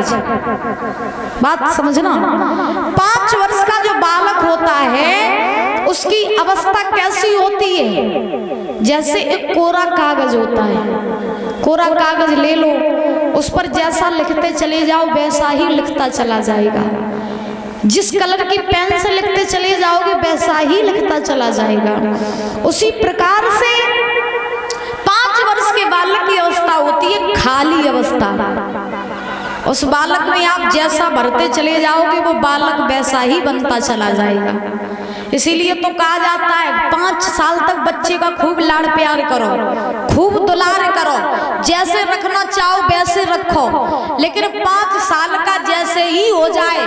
कागज। बात समझना, 5 वर्ष का जो बालक होता है उसकी अवस्था कैसी होती है? जैसे एक कोरा कागज होता है। कोरा कागज ले लो, उस पर जैसा लिखते चले जाओ वैसा ही लिखता चला जाएगा। जिस कलर की पेन से लिखते चले जाओगे वैसा ही लिखता चला जाएगा। उसी प्रकार से 5 वर्ष के बालक की अवस्था होती है खाली अवस्था। उस बालक में आप जैसा भरते चले जाओगे वो बालक वैसा ही बनता चला जाएगा। इसीलिए तो कहा जाता है 5 साल तक बच्चे का खूब लाड़ प्यार करो, खूब दुलार करो, जैसे रखना चाहो वैसे रखो। लेकिन 5 साल का जैसे ही हो जाए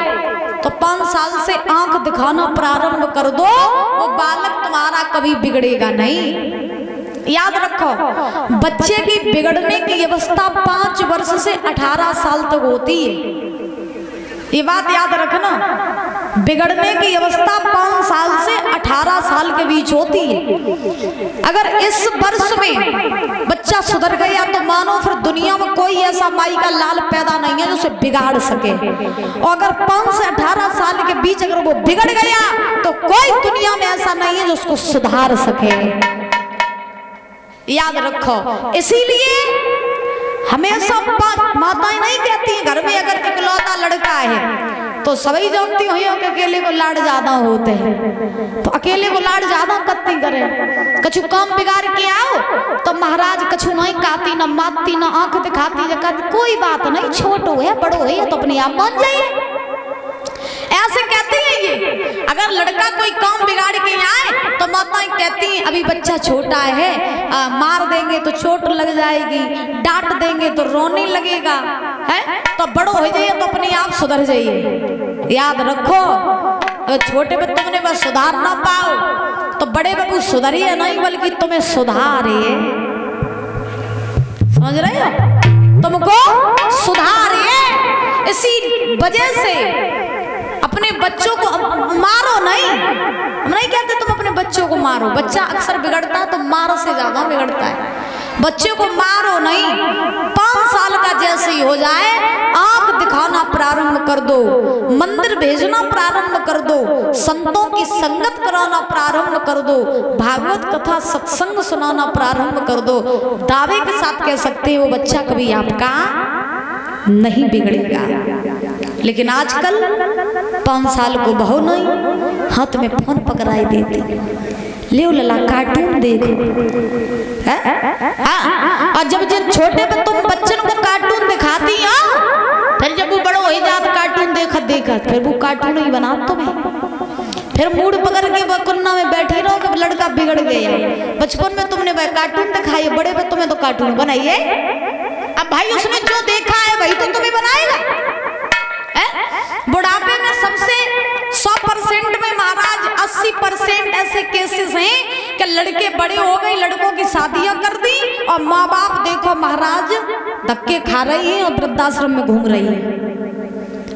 तो 5 साल से आंख दिखाना प्रारंभ कर दो, वो बालक तुम्हारा कभी बिगड़ेगा नहीं। याद रखो, बच्चे की बिगड़ने की अवस्था 5 वर्ष से 18 साल तक होती है। ये बात याद रखना, बिगड़ने की अवस्था 5 साल से 18 साल के बीच होती है। अगर इस वर्ष में बच्चा सुधर गया तो मानो फिर दुनिया में कोई ऐसा माई का लाल पैदा नहीं है जो उसे बिगाड़ सके। और अगर 5 से 18 साल के बीच अगर वो बिगड़ गया तो कोई दुनिया में ऐसा नहीं है जो उसको सुधार सके। याद रखो, इसीलिए हमेशा माताएं नहीं कहती घर में अगर इकलौता लड़का है तो सभी जानती हो कि अकेले को लाड़ ज्यादा होते हैं, तो अकेले को लाड़ ज्यादा कत्ती करे। कछु काम बिगाड़ के आओ तो महाराज कछु नहीं कहती, न मारती, न आंख दिखाती, कहती कोई बात नहीं, छोटो है बड़ो है तो अपने आप मान जाइए। ऐसे कहती है ये। अगर लड़का कोई काम बिगाड़ के आए तो माताएं कहती हैं अभी बच्चा छोटा है, मार देंगे तो चोट लग जाएगी, डांट देंगे तो रोने लगेगा, है तो बड़ो हो जाइए तो अपने आप सुधर जाइए। याद रखो, अगर छोटे में तुमने बस सुधार ना पाओ तो बड़े बाबू सुधरिए नहीं बल्कि तुम्हें सुधारिए। समझ रहे हो, तुमको सुधारिए। इसी वजह से अपने बच्चों को मारो नहीं, हम नहीं कहते तुम अपने बच्चों को मारो। बच्चा अक्सर बिगड़ता है तो मारो से ज्यादा बिगड़ता है। बच्चे को मारो नहीं, 5 साल का जैसे ही हो जाए आंख दिखाना प्रारंभ कर दो, मंदिर भेजना प्रारंभ कर दो, संतों की संगत कराना प्रारंभ कर दो, भागवत कथा सत्संग सुनाना प्रारंभ कर दो। दावे के साथ कह सकते हो वो बच्चा कभी आपका नहीं बिगड़ेगा। लेकिन आजकल 5 साल को बहू नहीं, हाथ में फोन पकड़ाई देती, ले लला कार्टून देखो। और जब छोटे पे तुम बच्चों को कार्टून दिखाती हो, फिर जब वो बड़ो हो जाता कार्टून देखा फिर वो कार्टून ही बना तुम्हें। फिर मूड पकड़ के बकुन्ना में बैठी रहो कि लड़का बिगड़ गया। बचपन में तुमने वह कार्टून दिखाई, बड़े पे तुम्हें तो कार्टून बनाइए। अब भाई उसने जो देखा है वही तो तुम्हें बनाएगा। बुढ़ापे में सबसे 100% में महाराज 80% ऐसे केसेस हैं कि लड़के बड़े हो गए, लड़कों की शादियां कर दी और माँ बाप देखो महाराज धक्के खा रही हैं और वृद्धाश्रम में घूम रही है।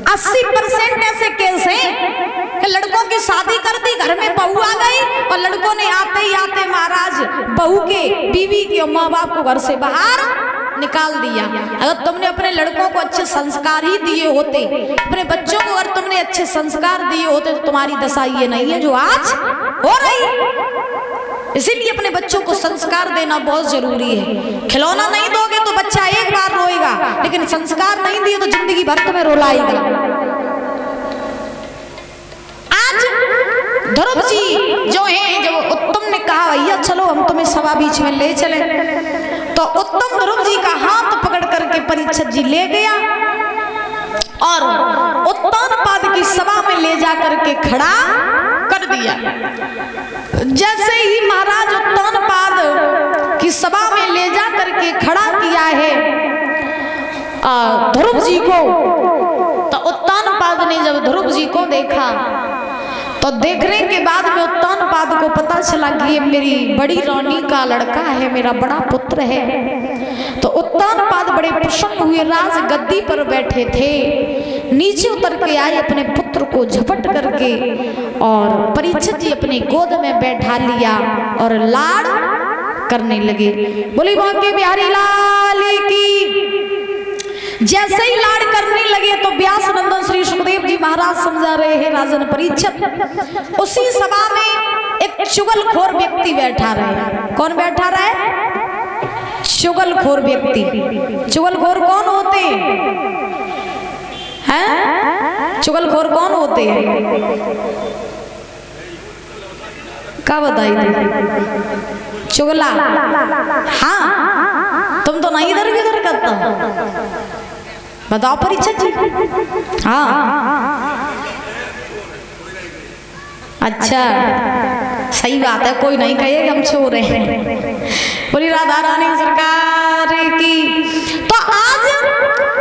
80% ऐसे केस हैं कि लड़कों की शादी कर दी, घर में बहू आ गई और लड़कों ने आते ही आते महाराज बहू के, बीवी के और माँ बाप को घर से बाहर निकाल दिया। अगर तुमने अपने लड़कों को अच्छे संस्कार ही दिए होते, अपने बच्चों को अगर तुमने अच्छे संस्कार दिए होते तो तुम्हारी दशा ये नहीं है जो आज हो रही। इसीलिए अपने बच्चों को संस्कार देना बहुत जरूरी है। खिलौना नहीं दोगे तो बच्चा एक बार रोएगा, लेकिन संस्कार नहीं दिए तो जिंदगी भर तुम्हें रुलाएगा। आज ध्रुव जी जो है, जब उत्तम ने कहा भैया चलो हम तुम्हें सभा बीच में ले चले, तो उत्तम ध्रुव जी का हाथ पकड़ करके परीक्षित जी ले गया और उत्तानपाद की सभा में ले जा करके खड़ा कर दिया। जैसे ही महाराज उत्तानपाद की सभा में ले जा करके खड़ा किया है ध्रुव जी को, तो उत्तानपाद ने जब ध्रुव जी को देखा तो देखने के बाद में उत्तानपाद को पता चला कि ये मेरी बड़ी रानी का लड़का है, मेरा बड़ा पुत्र है। तो उत्तानपाद बड़े प्रसन्न हुए, राज गद्दी पर बैठे थे, नीचे उतर के आए, अपने पुत्र को झपट करके और परीक्षित जी अपनी गोद में बैठा लिया और लाड़ करने लगे। बोली बांके बिहारी लाल की। जैसे ही लाड़ करने लगे राजन परीक्षित, उसी सभा में एक चुगलखोर व्यक्ति बैठा रहे। कौन बैठा रहे? चुगलखोर व्यक्ति। चुगलखोर कौन होते हैं? चुगलखोर कौन होते हैं? क्या बताई थी? चुगला। हाँ, तुम तो नहीं इधर किधर करता हो, बताओ परीक्षित जी। हाँ, अच्छा, सही बात है, कोई नहीं कहेगा हम चोर हैं। बोली राधा रानी सरकार की। तो आज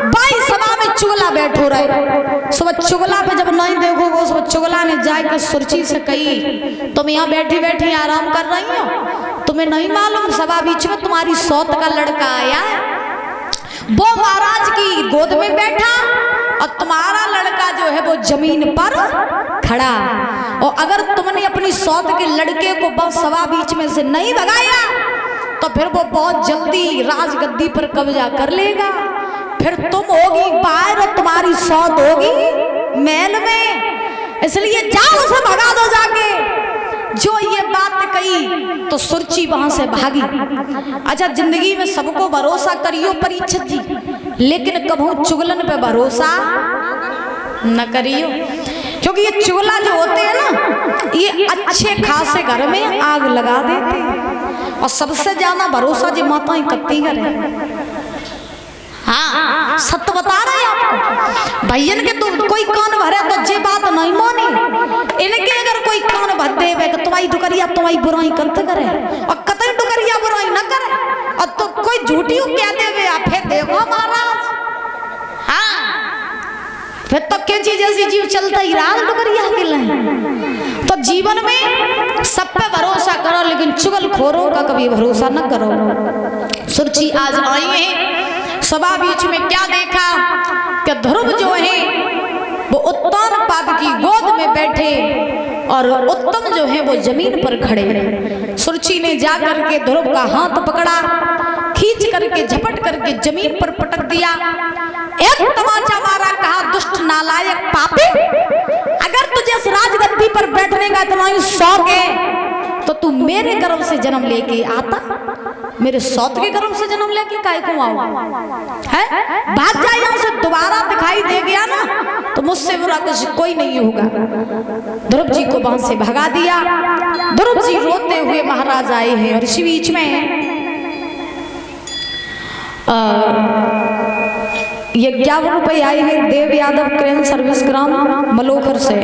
बाई सभा में चुगला बैठो रहे। सुबह चुगला पे जब नहीं देखोगे, उस चुगला ने जाकर सुरची से कही, तुम यहाँ बैठी बैठी आराम कर रही हो, तुम्हें नहीं मालूम सभा बीच में तुम्हारी सौत का लड़का आया, वो महाराज की गोद में बैठा और तुम्हारा लड़का जो है वो जमीन पर खड़ा। और अगर तुमने अपनी सौत के लड़के को बस सभा बीच में से नहीं भगाया तो फिर वो बहुत जल्दी राजगद्दी पर कब्जा कर लेगा। फिर तुम होगी बाहर और तुम्हारी सौत होगी महल में, इसलिए जाओ उसे भगा दो जाके। जो ये बात कही तो सुरची वहां से भागी। अच्छा, जिंदगी में सबको भरोसा करियो परीक्षित जी, लेकिन कभू चुगलन पे भरोसा न करियो, क्योंकि ये चुगला जो होते हैं ना, ये अच्छे खासे घर में आग लगा देते हैं। और सबसे ज्यादा भरोसा जी माताएं करती है। हाँ, सत्य बता रहे हैं आपको। भैयन के तो कोई कान भरे तो जे बात नहीं मानी, इनके अगर कोई कान भर देवे कि तुम्हारी डुकरिया तुम्हारी बुराई करते करे और कतई डुकरिया बुराई न करे, और तो कोई झूठी कह देवे आप फिर देखो महाराज। हाँ, फिर तो क्या चीज ऐसी जीव चलता ही रहा डुकरिया के लिए। तो जीवन में सब पे भरोसा करो, लेकिन चुगलखोरों का कभी भरोसा न करो। सुरची आज आई है सभा बीच में, क्या देखा कि ध्रुव जो है वो उत्तानपाद की गोद में बैठे और उत्तम जो है वो जमीन पर खड़े। सुरची ने जाकर के ध्रुव का हाथ पकड़ा, खींच करके झपट करके जमीन पर पटक दिया, एक तमाचा मारा, कहा दुष्ट नालायक पापी, अगर तुझे इस राजगद्दी पर बैठने का इतना ही शौक है तो तू मेरे गर्भ से जन्म लेके आता, मेरे सौत के गर्भ से जन्म लेके काय को आओ है? भाग जाए यहाँ से, दोबारा दिखाई दे गया ना तो मुझसे बुरा कुछ कोई नहीं होगा। ध्रुव जी को वहां से भगा दिया। ध्रुव जी रोते हुए महाराज आए हैं और इसी बीच में ये 51 रुपए आए हैं देव यादव क्रेन सर्विस ग्राम मलोखर से।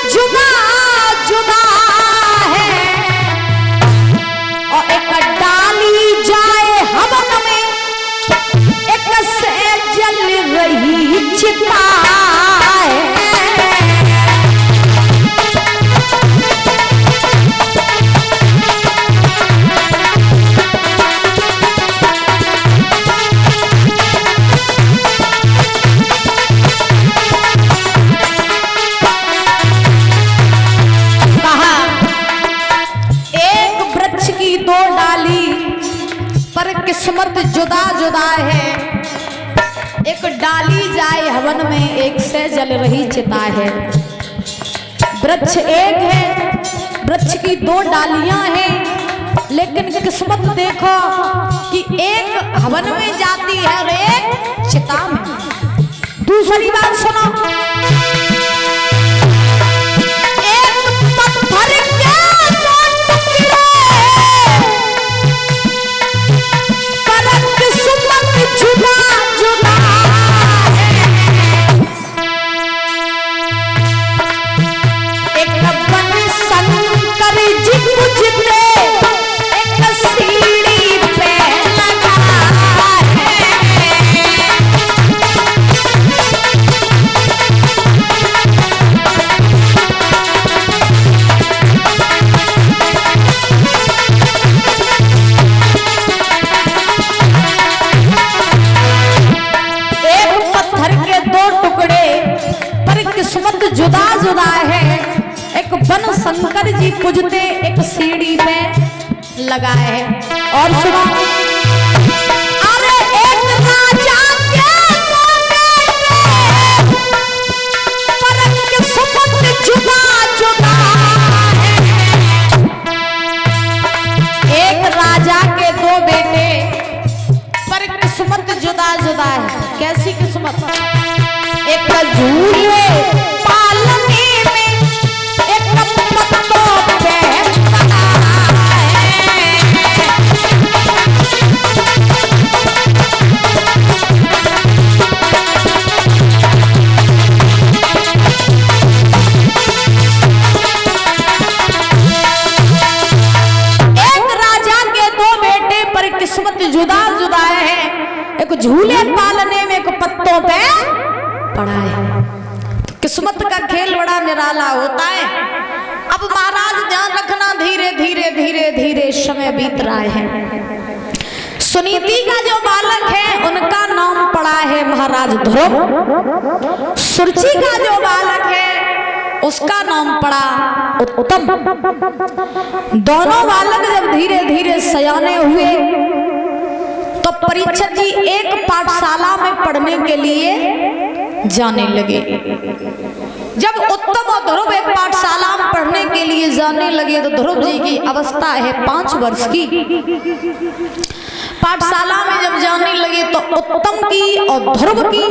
जुदा जुदा है और एक डाली जाए हवन में, एक से जल रही चिता है। किस्मत जुदा जुदा है, एक डाली जाए हवन में, एक से जल रही चिता है। वृक्ष एक है, वृक्ष की 2 डालियां हैं, लेकिन किस्मत देखो कि एक हवन में जाती है और एक चिता में। दूसरी बात सुनो, जुदा जुदा है। एक बन शंकर जी पूजते, एक सीढ़ी पे लगा है। और सुनो, अरे एक राजा के झूले पालने में एक पत्तों पे पड़ा किस्मत जुदा जुदा है, एक झूले पालने में एक पत्तों पे पड़ा है। तो किस्मत का खेल बड़ा निराला होता है। अब महाराज ध्यान रखना, धीरे धीरे धीरे धीरे समय बीत रहा है। सुनीति का जो बालक है उनका नाम पड़ा है महाराज ध्रुव। सुरुचि का जो बालक है उसका नाम पड़ा उत्तम। दोनों बालक जब धीरे धीरे सयाने हुए तो परीक्षित जी एक पाठशाला में पढ़ने के लिए जाने लगे। जब उत्तम और ध्रुव एक पाठशाला में पढ़ने के लिए जाने लगे तो ध्रुव जी की अवस्था है 5 वर्ष की। पाठशाला में जब जाने लगे तो उत्तम की और ध्रुव की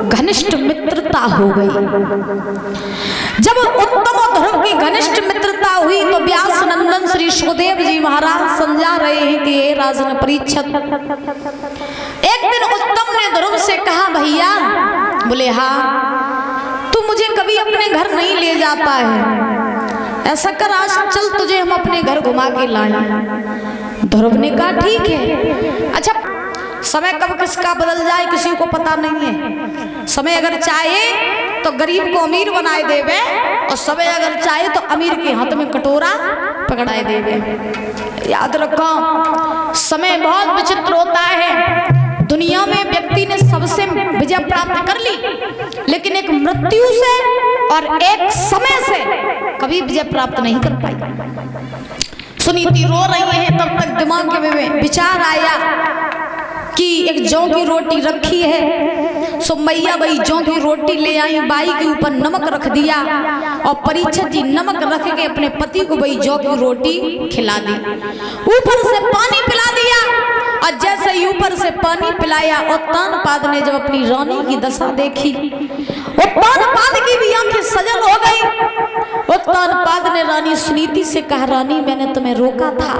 घनिष्ठ मित्रता हो गई। जब उत्तम और ध्रुव की घनिष्ठ मित्रता हुई तो व्यास नंदन श्री सुखदेव जी महाराज समझा रहे हैं कि हे राजन परीक्षित, एक दिन उत्तम ने ध्रुव से कहा, भैया, बोले हाँ, तू मुझे कभी अपने घर नहीं ले जाता है, ऐसा कर आज चल तुझे हम अपने घर घुमा के लाएं। ध्रुव ने कहा ठीक है। अच्छा, समय कब किसका बदल जाए किसी को पता नहीं है। समय अगर चाहे तो गरीब को अमीर बनाए देवे और समय अगर चाहे तो अमीर के हाथ में कटोरा पकड़ाए देवे। याद रखो, समय बहुत विचित्र होता है। दुनिया में व्यक्ति ने सबसे विजय प्राप्त कर ली, लेकिन एक मृत्यु से और एक समय से कभी विजय प्राप्त नहीं कर पाई। सुनीति रो रही है, तब तक दिमाग में विचार आया कि एक जौ की रोटी रखी है, सो मैया भाई जौ की रोटी ले आई, बाई के ऊपर नमक रख दिया और परीक्षित जी नमक रख के अपने पति को भाई जौ की रोटी खिला दी, ऊपर से पानी पिला दिया। और जैसे ही ऊपर से पानी पिलाया, उत्तानपाद ने जब अपनी रानी की दशा देखी, उत्तानपाद की भी आंखें सजल हो गई। उत्तानपाद ने रानी सुनीति से कहा, रानी मैंने तुम्हें रोका था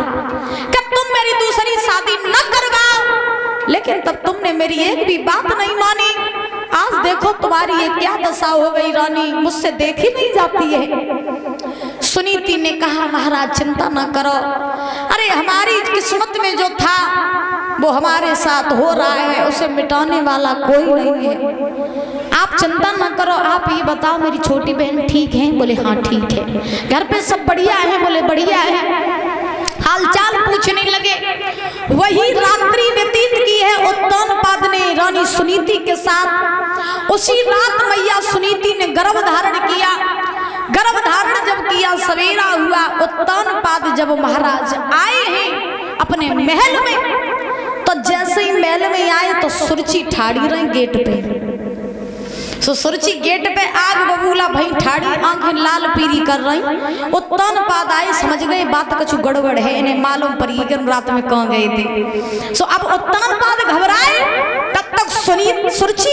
कि तुम मेरी दूसरी शादी न करवाओ, लेकिन तब तुमने मेरी एक भी बात नहीं मानी। आज देखो तुम्हारी ये क्या दशा हो गई रानी, मुझसे देखी नहीं जाती है। सुनीति ने कहा, महाराज चिंता न करो, अरे हमारी किस्मत में जो था वो हमारे साथ हो रहा है, उसे मिटाने वाला कोई नहीं है, आप चिंता न करो। आप ये बताओ मेरी छोटी बहन ठीक है? बोले हाँ ठीक है। घर पे सब बढ़िया है? बोले बढ़िया है। हालचाल पूछने लगे। वही रात्रि व्यतीत की है उत्तानपाद ने रानी सुनीति के साथ। उसी रात मैया सुनीति ने गर्भ धारण किया। गर्भ धारण जब किया, सवेरा हुआ, उत्तानपाद जब महाराज आए हैं अपने महल में, तो जैसे ही महल में आए तो सुरुचि ठाड़ी रही गेट पे। सो सुरुचि गेट पे आग बबूला भाई ठाड़ी, आंखें लाल पीरी कर रही। उत्तानपाद आए, समझ गए बात कुछ गड़बड़ है, इन्हें मालूम पड़ी कि रात में कहाँ गए थे। सो अब उत्तानपाद घबराए, तब तक सुरुचि